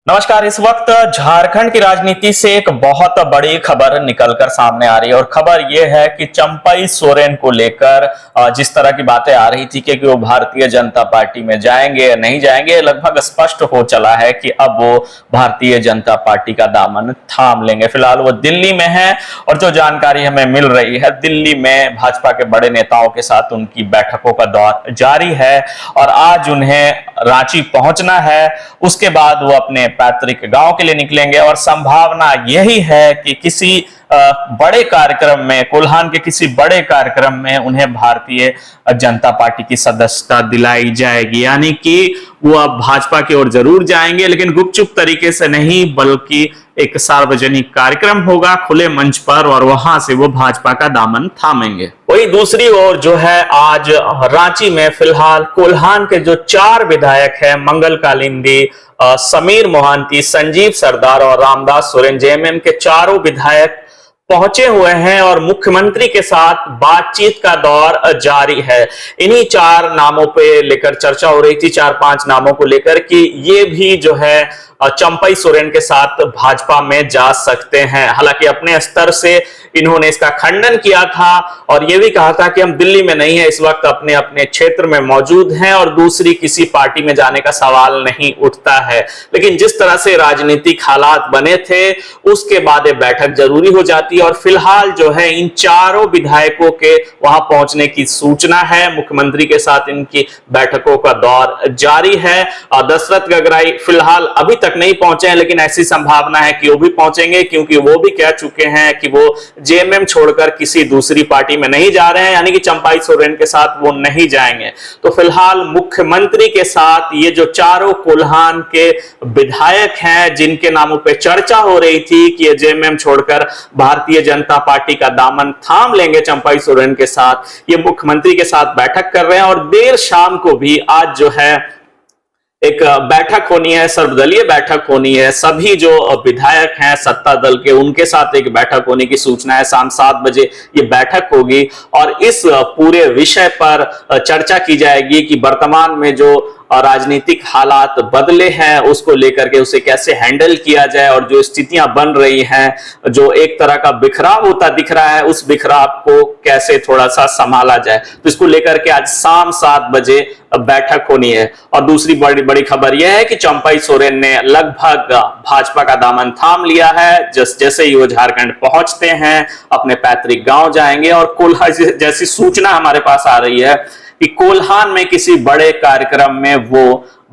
नमस्कार। इस वक्त झारखंड की राजनीति से एक बहुत बड़ी खबर निकलकर सामने आ रही है और खबर यह है कि चंपई सोरेन को लेकर जिस तरह की बातें आ रही थी कि वो भारतीय जनता पार्टी में जाएंगे या नहीं जाएंगे, लगभग स्पष्ट हो चला है कि अब वो भारतीय जनता पार्टी का दामन थाम लेंगे। फिलहाल वो दिल्ली में है और जो जानकारी हमें मिल रही है, दिल्ली में भाजपा के बड़े नेताओं के साथ उनकी बैठकों का दौर जारी है और आज उन्हें रांची पहुंचना है। उसके बाद वो अपने पैतृक गांव के लिए निकलेंगे और संभावना यही है कि किसी बड़े कार्यक्रम में, कोल्हान के किसी बड़े कार्यक्रम में उन्हें भारतीय जनता पार्टी की सदस्यता दिलाई जाएगी। यानी कि वो अब भाजपा की ओर जरूर जाएंगे, लेकिन गुपचुप तरीके से नहीं, बल्कि एक सार्वजनिक कार्यक्रम होगा खुले मंच पर और वहां से वो भाजपा का दामन थामेंगे। वही दूसरी ओर जो है, आज रांची में फिलहाल कोल्हान के जो 4 विधायक हैं, मंगल कालिंदी, समीर मोहंती, संजीव सरदार और रामदास सोरेन, जेएमएम के चारों विधायक पहुंचे हुए हैं और मुख्यमंत्री के साथ बातचीत का दौर जारी है। इन्हीं 4 नामों पे लेकर चर्चा हो रही थी, 4-5 नामों को लेकर, कि ये भी जो है चंपई सोरेन के साथ भाजपा में जा सकते हैं। हालांकि अपने स्तर से इन्होंने इसका खंडन किया था और यह भी कहा था कि हम दिल्ली में नहीं है, इस वक्त अपने अपने क्षेत्र में मौजूद हैं और दूसरी किसी पार्टी में जाने का सवाल नहीं उठता है। लेकिन जिस तरह से राजनीतिक हालात बने थे, उसके बाद बैठक जरूरी हो जाती है और फिलहाल जो है इन चारों विधायकों के वहां पहुंचने की सूचना है। मुख्यमंत्री के साथ इनकी बैठकों का दौर जारी है। दशरथ गगराई फिलहाल अभी तक नहीं पहुंचे हैं, लेकिन ऐसी संभावना है कि वो भी पहुंचेंगे, क्योंकि वो भी कह चुके हैं कि वो जेएमएम छोड़कर किसी दूसरी पार्टी में नहीं जा रहे हैं, यानी कि चंपई सोरेन के साथ वो नहीं जाएंगे। तो फिलहाल मुख्यमंत्री के साथ ये जो चारों कोल्हान के विधायक हैं, जिनके नामों पे चर्चा हो रही थी कि ये जेएमएम छोड़कर भारतीय जनता पार्टी का दामन थाम लेंगे चंपई सोरेन के साथ, ये मुख्यमंत्री के साथ बैठक कर रहे हैं। और देर शाम को भी आज जो है एक बैठक होनी है, सर्वदलीय बैठक होनी है। सभी जो विधायक हैं सत्ता दल के, उनके साथ एक बैठक होने की सूचना है। शाम 7 बजे ये बैठक होगी और इस पूरे विषय पर चर्चा की जाएगी कि वर्तमान में जो राजनीतिक हालात बदले हैं उसको लेकर के उसे कैसे हैंडल किया जाए और जो स्थितियां बन रही हैं, जो एक तरह का बिखराव होता दिख रहा है, उस बिखराव को कैसे थोड़ा सा संभाला जाए। तो इसको लेकर के आज शाम 7 बजे बैठक होनी है। और दूसरी बड़ी खबर यह है कि चंपई सोरेन ने लगभग भाजपा का दामन थाम लिया है। जैसे ही वो झारखंड पहुंचते हैं, अपने पैतृक गांव जाएंगे और कोल्हान जैसी सूचना हमारे पास आ रही है कि कोल्हान में किसी बड़े कार्यक्रम में वो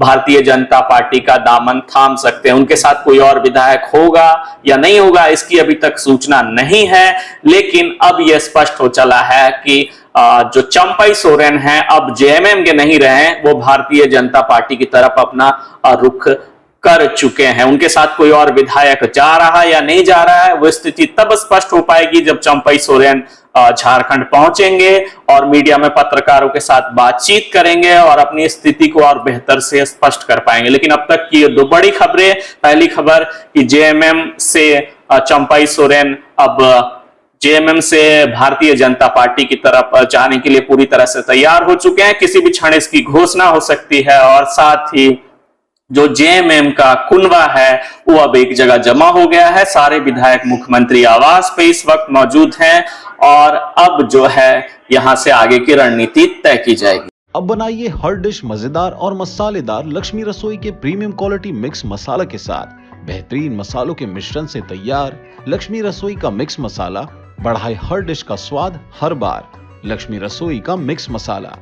भारतीय जनता पार्टी का दामन थाम सकते हैं। उनके साथ कोई और विधायक होगा या नहीं होगा, इसकी अभी तक सूचना नहीं है, लेकिन अब यह स्पष्ट हो चला है कि जो चंपई सोरेन हैं अब जेएमएम के नहीं रहे, वो भारतीय जनता पार्टी की तरफ अपना रुख कर चुके हैं। उनके साथ कोई और विधायक जा रहा है या नहीं जा रहा है, वो स्थिति तब स्पष्ट हो पाएगी जब चंपई सोरेन झारखंड पहुंचेंगे और मीडिया में पत्रकारों के साथ बातचीत करेंगे और अपनी स्थिति को और बेहतर से स्पष्ट कर पाएंगे। लेकिन अब तक की 2 बड़ी खबरें, पहली खबर कि जेएमएम से चंपई सोरेन अब जेएमएम से भारतीय जनता पार्टी की तरफ जाने के लिए पूरी तरह से तैयार हो चुके हैं, किसी भी क्षण इसकी घोषणा हो सकती है। और साथ ही जो जेएमएम का कुनबा है वो अब एक जगह जमा हो गया है। सारे विधायक मुख्यमंत्री आवास पे इस वक्त मौजूद हैं और अब जो है यहां से आगे की रणनीति तय की जाएगी। अब बनाइए हर डिश मजेदार और मसालेदार लक्ष्मी रसोई के प्रीमियम क्वालिटी मिक्स मसाला के साथ। बेहतरीन मसालों के मिश्रण से तैयार लक्ष्मी रसोई का मिक्स मसाला बढ़ाए हर डिश का स्वाद हर बार। लक्ष्मी रसोई का मिक्स मसाला।